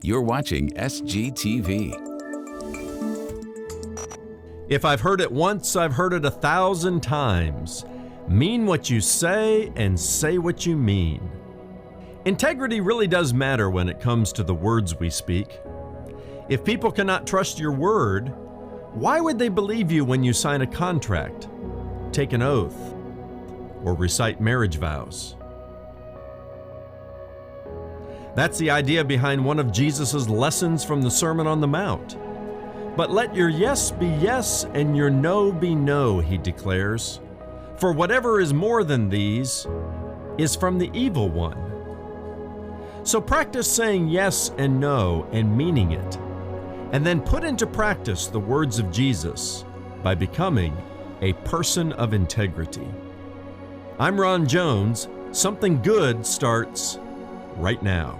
You're watching SGTV. If I've heard it once, I've heard it 1,000 times. Mean what you say and say what you mean. Integrity really does matter when it comes to the words we speak. If people cannot trust your word, why would they believe you when you sign a contract, take an oath, or recite marriage vows? That's the idea behind one of Jesus' lessons from the Sermon on the Mount. But let your yes be yes and your no be no, he declares. For whatever is more than these is from the evil one. So practice saying yes and no and meaning it, and then put into practice the words of Jesus by becoming a person of integrity. I'm Ron Jones. Something good starts right now.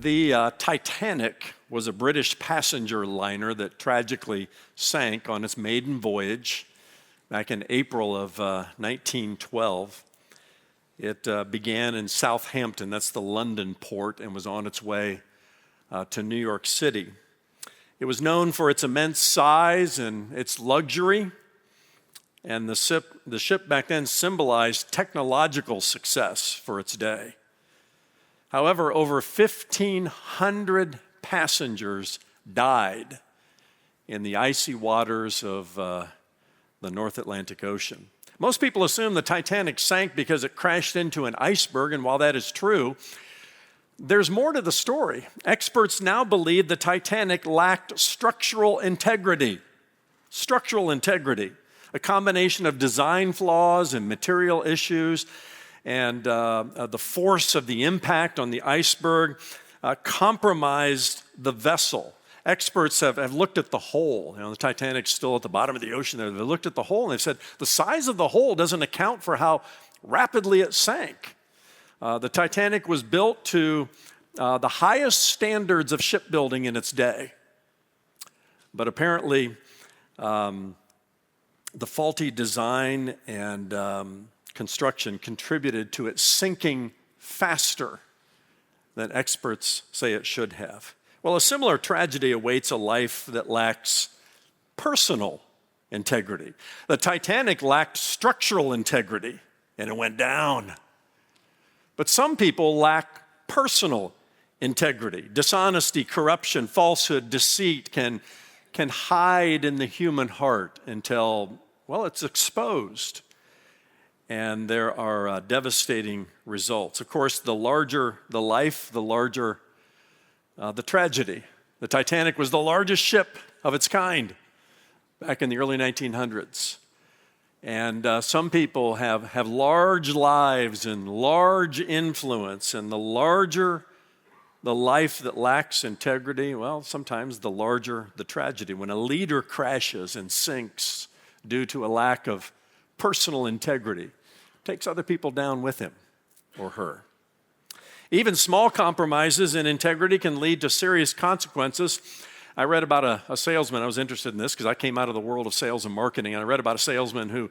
The Titanic was a British passenger liner that tragically sank on its maiden voyage back in April of 1912. It began in Southampton, that's the London port, and was on its way to New York City. It was known for its immense size and its luxury, and the ship back then symbolized technological success for its day. However, over 1,500 passengers died in the icy waters of the North Atlantic Ocean. Most people assume the Titanic sank because it crashed into an iceberg, and while that is true, there's more to the story. Experts now believe the Titanic lacked structural integrity. Structural integrity, a combination of design flaws and material issues, and the force of the impact on the iceberg compromised the vessel. Experts have looked at the hole. The Titanic's still at the bottom of the ocean there. They looked at the hole and they've said the size of the hole doesn't account for how rapidly it sank. The Titanic was built to the highest standards of shipbuilding in its day. But apparently, the faulty design and construction contributed to it sinking faster than experts say it should have. Well, a similar tragedy awaits a life that lacks personal integrity. The Titanic lacked structural integrity, and it went down. But some people lack personal integrity. Dishonesty, corruption, falsehood, deceit can hide in the human heart until, well, it's exposed. And there are devastating results. Of course, the larger the life, the larger the tragedy. The Titanic was the largest ship of its kind back in the early 1900s. And some people have large lives and large influence, and the larger the life that lacks integrity, well, sometimes the larger the tragedy. When a leader crashes and sinks due to a lack of personal integrity, takes other people down with him or her. Even small compromises in integrity can lead to serious consequences. I read about a salesman. I was interested in this because I came out of the world of sales and marketing, and I read about a salesman who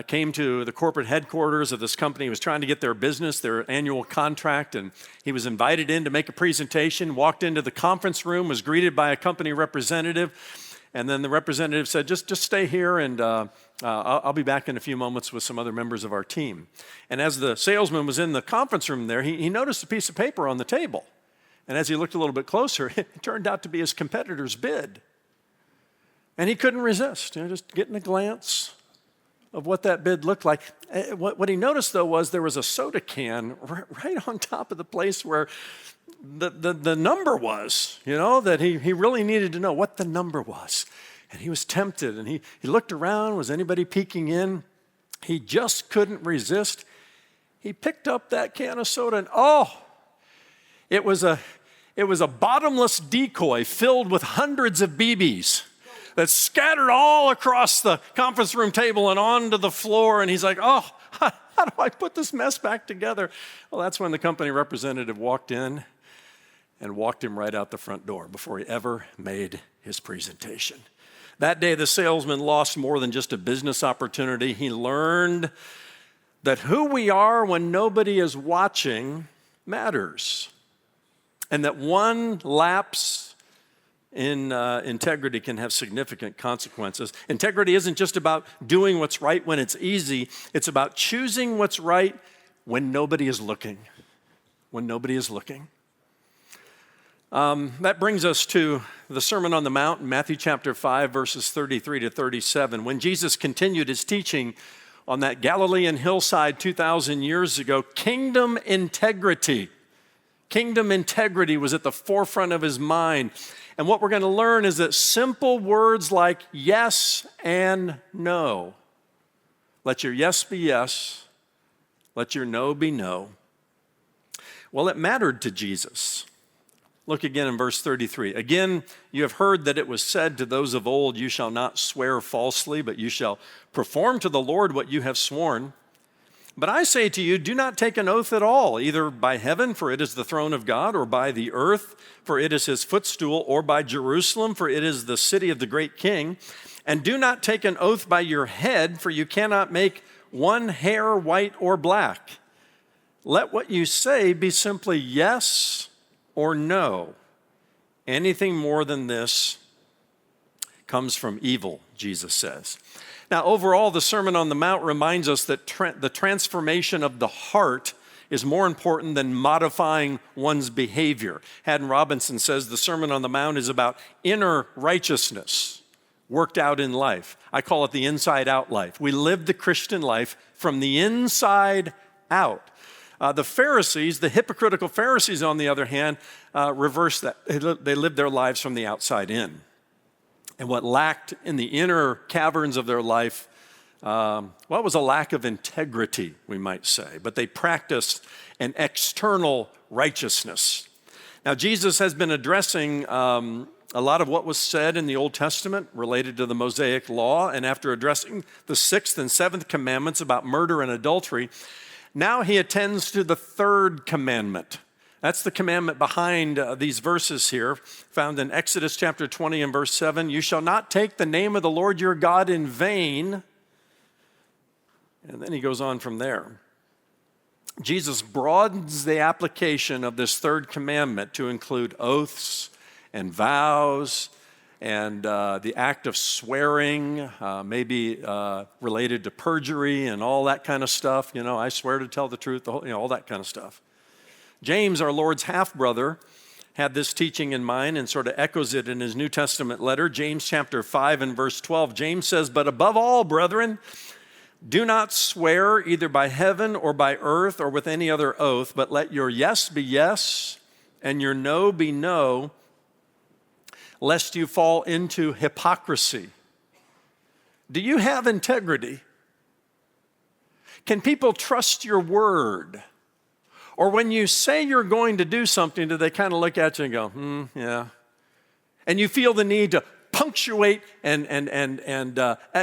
came to the corporate headquarters of this company. He was trying to get their business, their annual contract, and he was invited in to make a presentation, walked into the conference room, was greeted by a company representative, and then the representative said, just stay here, and I'll be back in a few moments with some other members of our team. And as the salesman was in the conference room there, he noticed a piece of paper on the table. And as he looked a little bit closer, it turned out to be his competitor's bid. And he couldn't resist, just getting a glance of what that bid looked like. What he noticed, though, was there was a soda can right on top of the place where the number was, that he really needed to know what the number was. And he was tempted, and he looked around. Was anybody peeking in? He just couldn't resist. He picked up that can of soda, and it was a bottomless decoy filled with hundreds of BBs that scattered all across the conference room table and onto the floor. And he's like, how do I put this mess back together? Well, that's when the company representative walked in and walked him right out the front door before he ever made his presentation. That day, the salesman lost more than just a business opportunity. He learned that who we are when nobody is watching matters, and that one lapse in integrity can have significant consequences. Integrity isn't just about doing what's right when it's easy. It's about choosing what's right when nobody is looking. When nobody is looking. That brings us to the Sermon on the Mount in Matthew chapter 5, verses 33 to 37. When Jesus continued his teaching on that Galilean hillside 2,000 years ago, kingdom integrity was at the forefront of his mind. And what we're going to learn is that simple words like yes and no, let your yes be yes, let your no be no. Well, it mattered to Jesus. Look again in verse 33. Again, you have heard that it was said to those of old, you shall not swear falsely, but you shall perform to the Lord what you have sworn. But I say to you, do not take an oath at all, either by heaven, for it is the throne of God, or by the earth, for it is his footstool, or by Jerusalem, for it is the city of the great king. And do not take an oath by your head, for you cannot make one hair white or black. Let what you say be simply yes or no. Anything more than this comes from evil, Jesus says. Now, overall, the Sermon on the Mount reminds us that the transformation of the heart is more important than modifying one's behavior. Haddon Robinson says the Sermon on the Mount is about inner righteousness worked out in life. I call it the inside-out life. We live the Christian life from the inside out. The Pharisees, the hypocritical Pharisees, on the other hand, reverse that. They lived their lives from the outside in. And what lacked in the inner caverns of their life, was a lack of integrity, we might say. But they practiced an external righteousness. Now, Jesus has been addressing a lot of what was said in the Old Testament related to the Mosaic Law. And after addressing the 6th and 7th commandments about murder and adultery, now he attends to the 3rd commandment. That's the commandment behind these verses here, found in Exodus chapter 20 and verse 7. You shall not take the name of the Lord your God in vain. And then he goes on from there. Jesus broadens the application of this 3rd commandment to include oaths and vows and the act of swearing, maybe related to perjury and all that kind of stuff. You know, I swear to tell the truth, all that kind of stuff. James, our Lord's half-brother, had this teaching in mind and sort of echoes it in his New Testament letter. James chapter 5 and verse 12, James says, but above all, brethren, do not swear either by heaven or by earth or with any other oath, but let your yes be yes and your no be no, lest you fall into hypocrisy. Do you have integrity? Can people trust your word? Or when you say you're going to do something, do they kind of look at you and go, yeah? And you feel the need to punctuate and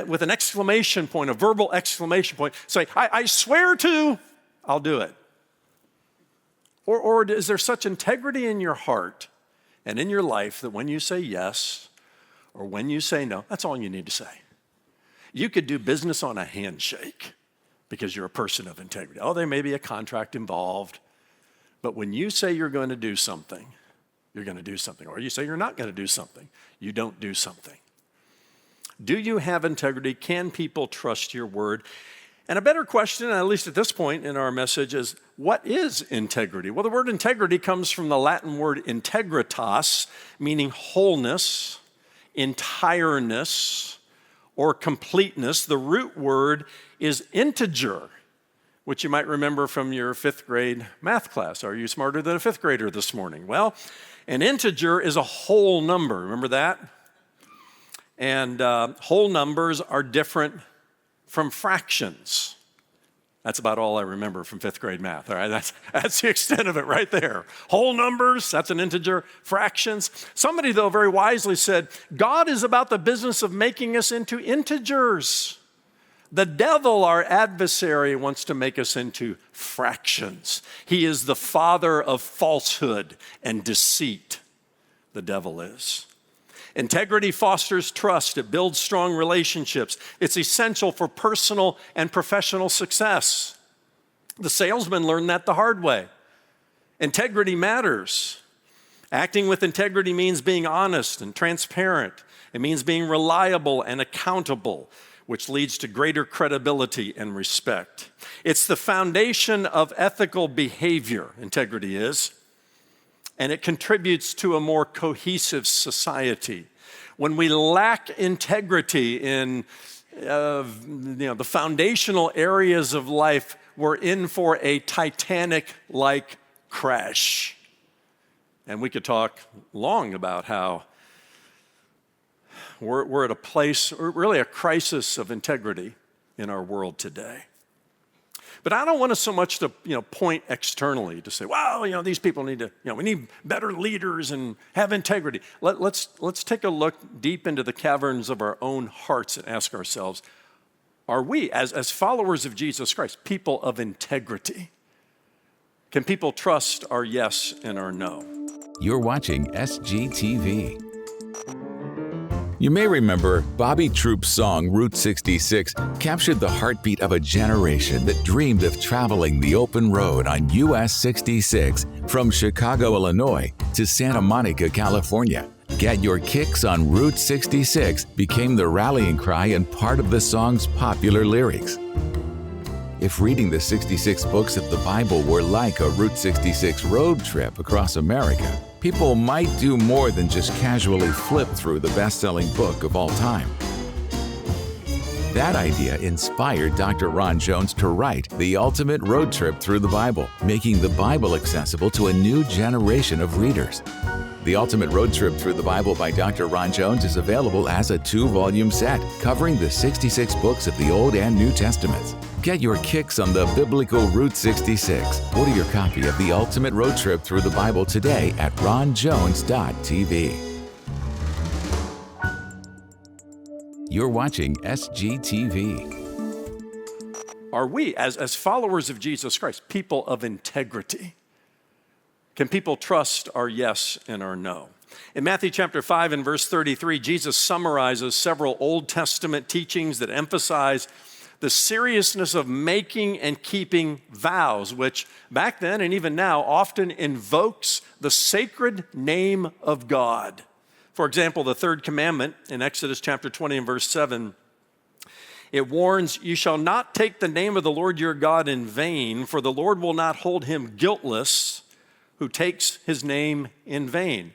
with an exclamation point, a verbal exclamation point, say, I swear to, I'll do it. Or is there such integrity in your heart and in your life that when you say yes or when you say no, that's all you need to say. You could do business on a handshake because you're a person of integrity. Oh, there may be a contract involved, but when you say you're going to do something, you're going to do something. Or you say you're not going to do something, you don't do something. Do you have integrity? Can people trust your word? And a better question, at least at this point in our message, is what is integrity? Well, the word integrity comes from the Latin word integritas, meaning wholeness, entireness, or completeness. The root word is integer, which you might remember from your 5th grade math class. Are you smarter than a 5th grader this morning? Well, an integer is a whole number. Remember that? And whole numbers are different from fractions. That's about all I remember from 5th grade math. All right, that's the extent of it right there. Whole numbers, that's an integer. Fractions. Somebody, though, very wisely said, God is about the business of making us into integers. The devil, our adversary, wants to make us into fractions. He is the father of falsehood and deceit. The devil is. Integrity fosters trust. It builds strong relationships. It's essential for personal and professional success. The salesman learned that the hard way. Integrity matters. Acting with integrity means being honest and transparent. It means being reliable and accountable, which leads to greater credibility and respect. It's the foundation of ethical behavior, integrity is, and it contributes to a more cohesive society. When we lack integrity in the foundational areas of life, we're in for a Titanic-like crash. And we could talk long about how we're at a place, really a crisis of integrity in our world today. But I don't want us so much to point externally to say, wow, these people need to, we need better leaders and have integrity. Let's take a look deep into the caverns of our own hearts and ask ourselves, are we, as followers of Jesus Christ, people of integrity? Can people trust our yes and our no? You're watching SGTV. You may remember Bobby Troupe's song Route 66 captured the heartbeat of a generation that dreamed of traveling the open road on US 66 from Chicago, Illinois to Santa Monica, California. Get Your Kicks on Route 66 became the rallying cry and part of the song's popular lyrics. If reading the 66 books of the Bible were like a Route 66 road trip across America, people might do more than just casually flip through the best-selling book of all time. That idea inspired Dr. Ron Jones to write The Ultimate Road Trip Through the Bible, making the Bible accessible to a new generation of readers. The Ultimate Road Trip Through the Bible by Dr. Ron Jones is available as a 2-volume set covering the 66 books of the Old and New Testaments. Get your kicks on the biblical Route 66. Order your copy of The Ultimate Road Trip Through the Bible today at ronjones.tv. You're watching SGTV. Are we, as followers of Jesus Christ, people of integrity? Can people trust our yes and our no? In Matthew chapter 5 and verse 33, Jesus summarizes several Old Testament teachings that emphasize the seriousness of making and keeping vows, which back then and even now often invokes the sacred name of God. For example, the third commandment in Exodus chapter 20 and verse 7, it warns, "You shall not take the name of the Lord your God in vain, for the Lord will not hold him guiltless who takes his name in vain."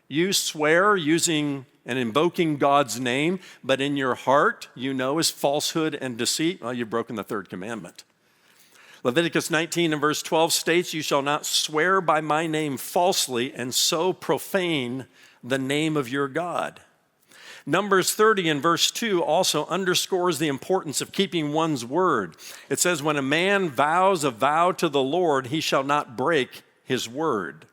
You swear using and invoking God's name, but in your heart, is falsehood and deceit. Well, you've broken the third commandment. Leviticus 19 and verse 12 states, "You shall not swear by my name falsely and so profane the name of your God." Numbers 30 and verse 2 also underscores the importance of keeping one's word. It says, "When a man vows a vow to the Lord, he shall not break his word."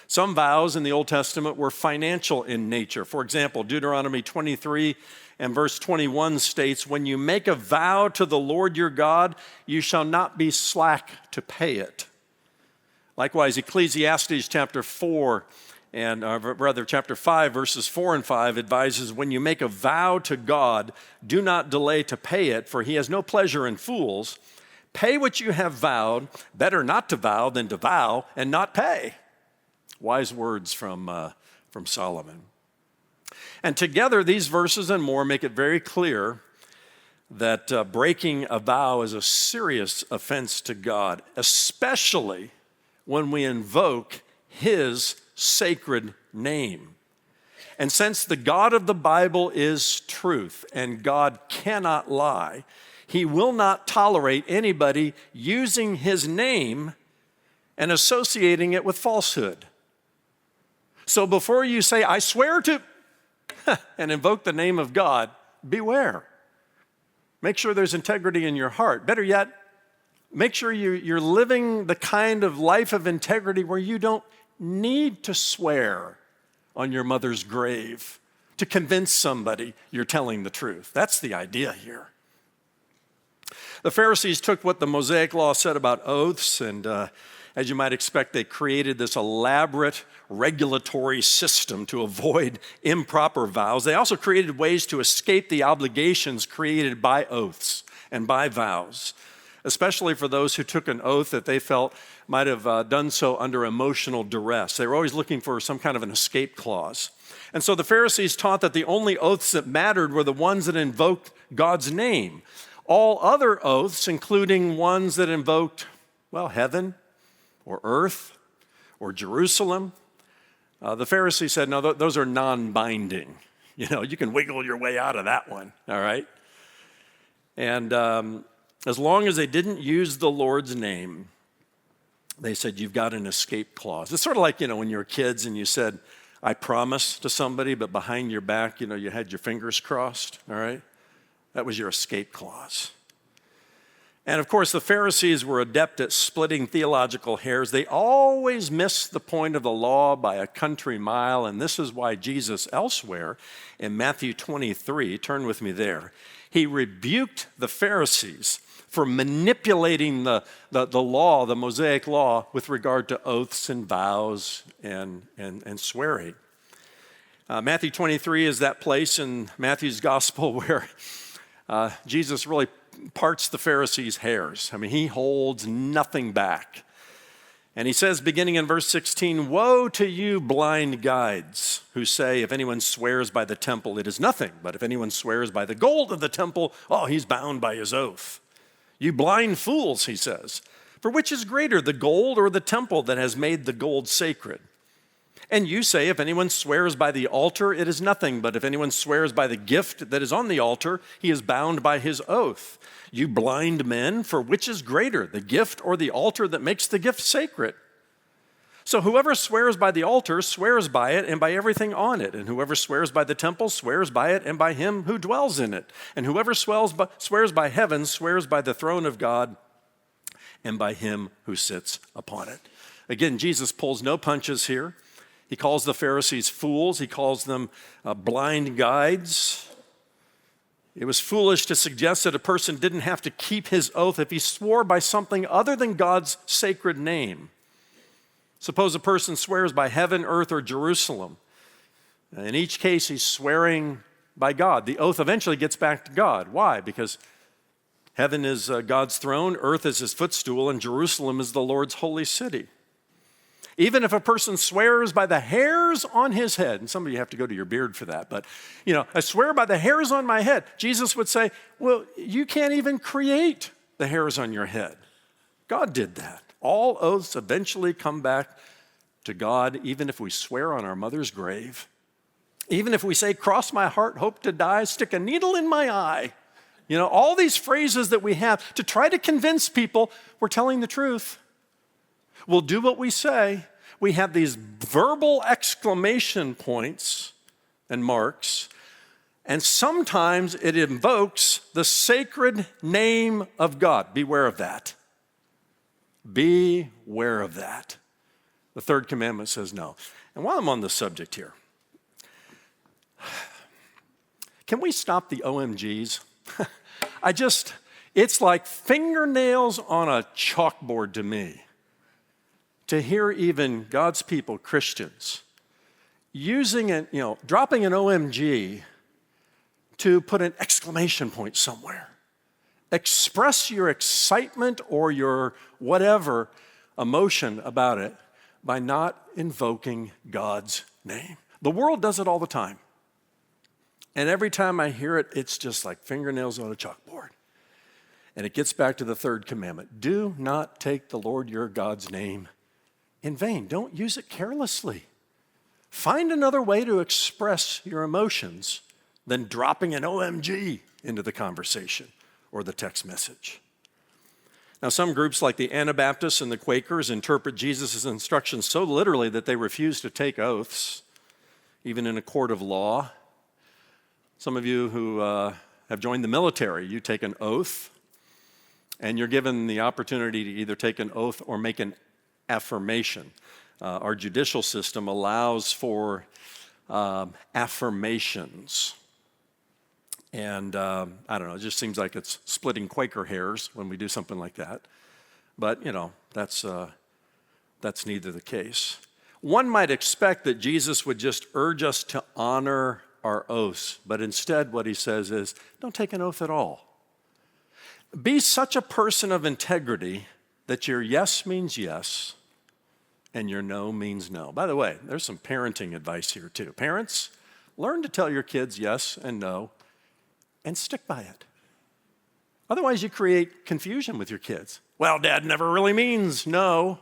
Some vows in the Old Testament were financial in nature. For example, Deuteronomy 23 and verse 21 states, "When you make a vow to the Lord your God, you shall not be slack to pay it." Likewise, Ecclesiastes chapter 4 and chapter 5, verses 4 and 5 advises, "When you make a vow to God, do not delay to pay it, for he has no pleasure in fools. Pay what you have vowed. Better not to vow than to vow and not pay." Wise words from Solomon. And together, these verses and more make it very clear that breaking a vow is a serious offense to God, especially when we invoke his sacred name. And since the God of the Bible is truth and God cannot lie, he will not tolerate anybody using his name and associating it with falsehood. So before you say, "I swear to," and invoke the name of God, beware. Make sure there's integrity in your heart. Better yet, make sure you're living the kind of life of integrity where you don't need to swear on your mother's grave to convince somebody you're telling the truth. That's the idea here. The Pharisees took what the Mosaic law said about oaths, and as you might expect, they created this elaborate regulatory system to avoid improper vows. They also created ways to escape the obligations created by oaths and by vows, especially for those who took an oath that they felt might have done so under emotional duress. They were always looking for some kind of an escape clause. And so the Pharisees taught that the only oaths that mattered were the ones that invoked God's name. All other oaths, including ones that invoked, well, heaven or earth or Jerusalem, the Pharisees said, no, those are non-binding. You know, you can wiggle your way out of that one, all right? And as long as they didn't use the Lord's name, they said, you've got an escape clause. It's sort of like, when you were kids and you said, I promise to somebody, but behind your back, you had your fingers crossed, all right? That was your escape clause. And of course, the Pharisees were adept at splitting theological hairs. They always missed the point of the law by a country mile, and this is why Jesus elsewhere in Matthew 23, turn with me there, he rebuked the Pharisees for manipulating the law, the Mosaic law, with regard to oaths and vows and swearing. Matthew 23 is that place in Matthew's gospel where Jesus really parts the Pharisees' hairs. I mean, he holds nothing back. And he says, beginning in verse 16, woe to you blind guides who say, if anyone swears by the temple, it is nothing. But if anyone swears by the gold of the temple, oh, he's bound by his oath. You blind fools, he says, for which is greater, the gold or the temple that has made the gold sacred? And you say, if anyone swears by the altar, it is nothing. But if anyone swears by the gift that is on the altar, he is bound by his oath. You blind men, for which is greater, the gift or the altar that makes the gift sacred? So whoever swears by the altar swears by it and by everything on it. And whoever swears by the temple swears by it and by him who dwells in it. And whoever swears by heaven swears by the throne of God and by him who sits upon it. Again, Jesus pulls no punches here. He calls the Pharisees fools. He calls them blind guides. It was foolish to suggest that a person didn't have to keep his oath if he swore by something other than God's sacred name. Suppose a person swears by heaven, earth, or Jerusalem. In each case, he's swearing by God. The oath eventually gets back to God. Why? Because heaven is God's throne, earth is his footstool, and Jerusalem is the Lord's holy city. Even if a person swears by the hairs on his head, and some of you have to go to your beard for that, but, I swear by the hairs on my head, Jesus would say, well, you can't even create the hairs on your head. God did that. All oaths eventually come back to God, even if we swear on our mother's grave. Even if we say, cross my heart, hope to die, stick a needle in my eye. All these phrases that we have to try to convince people we're telling the truth. We'll do what we say. We have these verbal exclamation points and marks, and sometimes it invokes the sacred name of God. Beware of that. Beware of that. The third commandment says no. And while I'm on the subject here, can we stop the OMGs? It's like fingernails on a chalkboard to me. To hear even God's people, Christians, using it, dropping an OMG to put an exclamation point somewhere. Express your excitement or your whatever emotion about it by not invoking God's name. The world does it all the time. And every time I hear it, it's just like fingernails on a chalkboard. And it gets back to the third commandment. Do not take the Lord your God's name in vain. Don't use it carelessly. Find another way to express your emotions than dropping an OMG into the conversation or the text message. Now, some groups like the Anabaptists and the Quakers interpret Jesus' instructions so literally that they refuse to take oaths, even in a court of law. Some of you who have joined the military, you take an oath, and you're given the opportunity to either take an oath or make an affirmation. Our judicial system allows for affirmations. And I don't know, it just seems like it's splitting Quaker hairs when we do something like that. But, that's neither the case. One might expect that Jesus would just urge us to honor our oaths, but instead what he says is, don't take an oath at all. Be such a person of integrity that your yes means yes and your no means no. By the way, there's some parenting advice here too. Parents, learn to tell your kids yes and no and stick by it. Otherwise, you create confusion with your kids. Well, Dad never really means no.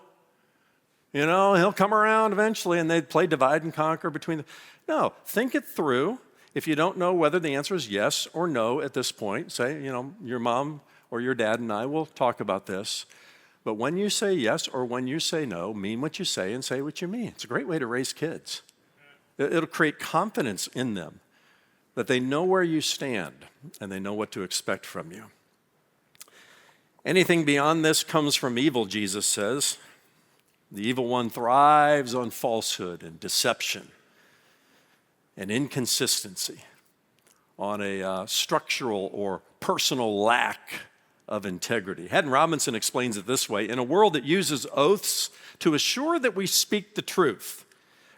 He'll come around eventually, and they play divide and conquer between them. No, think it through. If you don't know whether the answer is yes or no at this point, say, your mom or your dad and I will talk about this. But when you say yes or when you say no, mean what you say and say what you mean. It's a great way to raise kids. It'll create confidence in them that they know where you stand and they know what to expect from you. Anything beyond this comes from evil, Jesus says. The evil one thrives on falsehood and deception and inconsistency, on a structural or personal lack of integrity. Haddon Robinson explains it this way: in a world that uses oaths to assure that we speak the truth,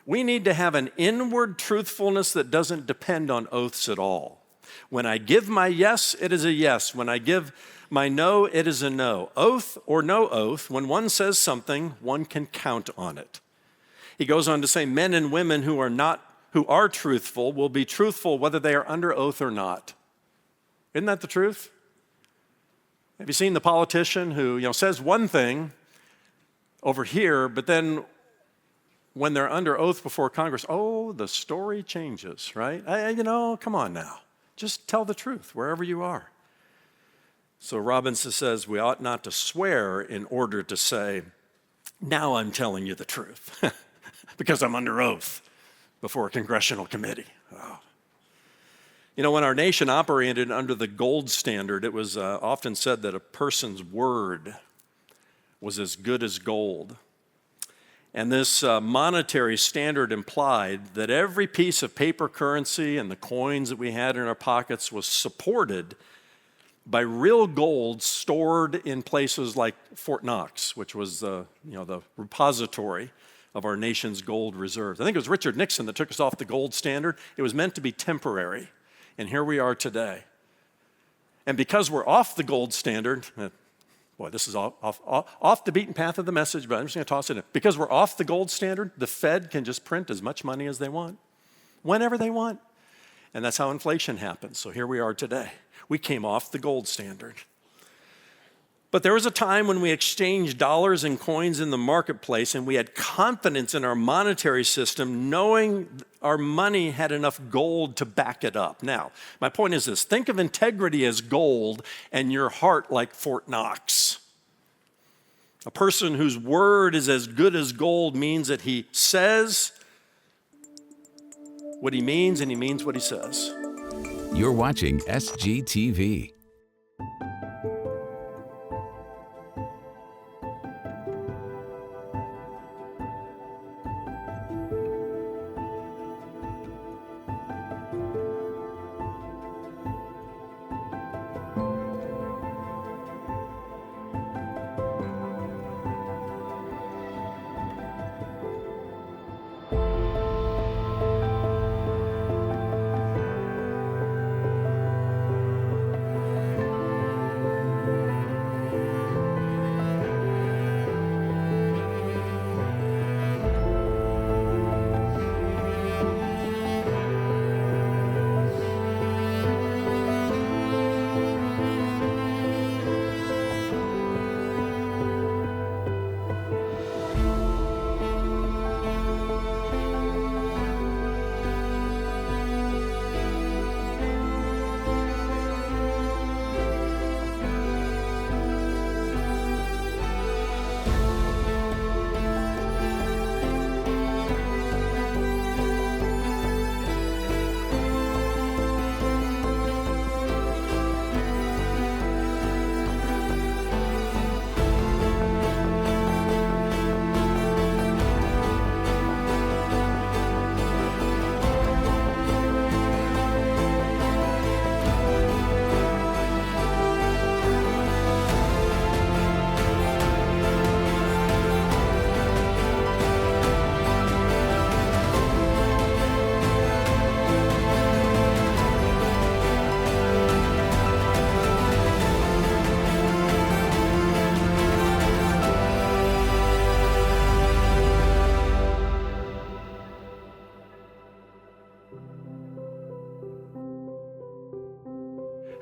we need to have an inward truthfulness that doesn't depend on oaths at all. When I give my yes, it is a yes. When I give my no, it is a no. Oath or no oath, when one says something, one can count on it. He goes on to say, men and women who are truthful will be truthful whether they are under oath or not. Isn't that the truth? Have you seen the politician who says one thing over here, but then when they're under oath before Congress, the story changes, right? Come on now. Just tell the truth wherever you are. So Robinson says we ought not to swear in order to say, now I'm telling you the truth, because I'm under oath before a congressional committee. Oh. When our nation operated under the gold standard, it was often said that a person's word was as good as gold. And this monetary standard implied that every piece of paper currency and the coins that we had in our pockets was supported by real gold stored in places like Fort Knox, which was the repository of our nation's gold reserves. I think it was Richard Nixon that took us off the gold standard. It was meant to be temporary, and here we are today. And because we're off the gold standard, this is off the beaten path of the message, but I'm just going to toss it in. Because we're off the gold standard, the Fed can just print as much money as they want, whenever they want. And that's how inflation happens. So here we are today. We came off the gold standard. But there was a time when we exchanged dollars and coins in the marketplace, and we had confidence in our monetary system, knowing our money had enough gold to back it up. Now, my point is this: think of integrity as gold and your heart like Fort Knox. A person whose word is as good as gold means that he says what he means and he means what he says. You're watching SGTV.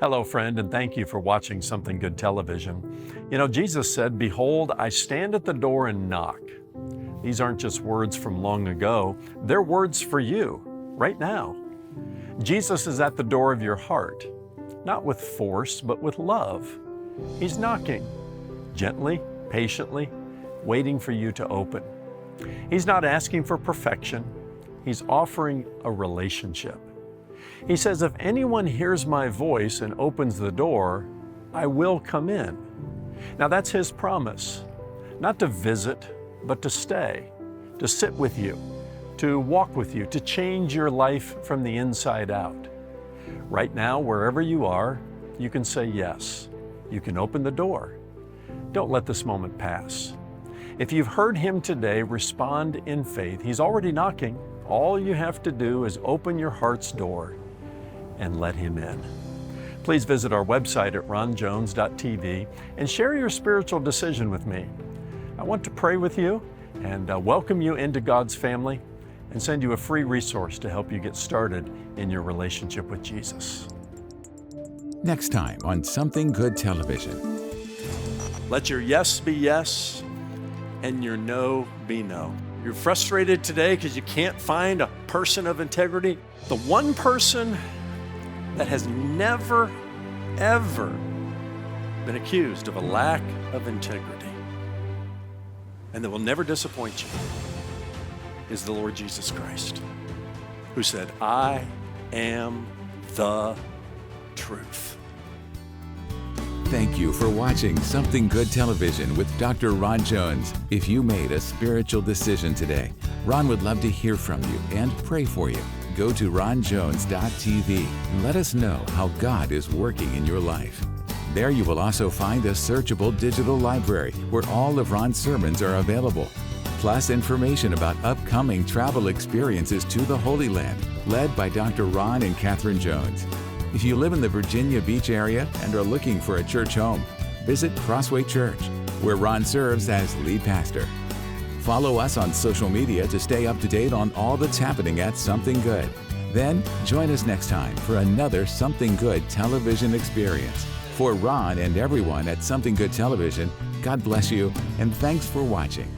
Hello, friend, and thank you for watching Something Good Television. You know, Jesus said, "Behold, I stand at the door and knock." These aren't just words from long ago, they're words for you, right now. Jesus is at the door of your heart, not with force, but with love. He's knocking, gently, patiently, waiting for you to open. He's not asking for perfection, He's offering a relationship. He says, "If anyone hears my voice and opens the door, I will come in." Now that's His promise, not to visit, but to stay, to sit with you, to walk with you, to change your life from the inside out. Right now, wherever you are, you can say yes. You can open the door. Don't let this moment pass. If you've heard Him today, respond in faith. He's already knocking. All you have to do is open your heart's door and let Him in. Please visit our website at ronjones.tv and share your spiritual decision with me. I want to pray with you and welcome you into God's family and send you a free resource to help you get started in your relationship with Jesus. Next time on Something Good Television. Let your yes be yes and your no be no. You're frustrated today because you can't find a person of integrity. The one person that has never, ever been accused of a lack of integrity and that will never disappoint you is the Lord Jesus Christ, who said, "I am the truth." Thank you for watching Something Good Television with Dr. Ron Jones. If you made a spiritual decision today, Ron would love to hear from you and pray for you. Go to ronjones.tv and let us know how God is working in your life. There you will also find a searchable digital library where all of Ron's sermons are available, plus information about upcoming travel experiences to the Holy Land, led by Dr. Ron and Catherine Jones. If you live in the Virginia Beach area and are looking for a church home, visit Crossway Church, where Ron serves as lead pastor. Follow us on social media to stay up to date on all that's happening at Something Good. Then join us next time for another Something Good television experience. For Ron and everyone at Something Good Television, God bless you and thanks for watching.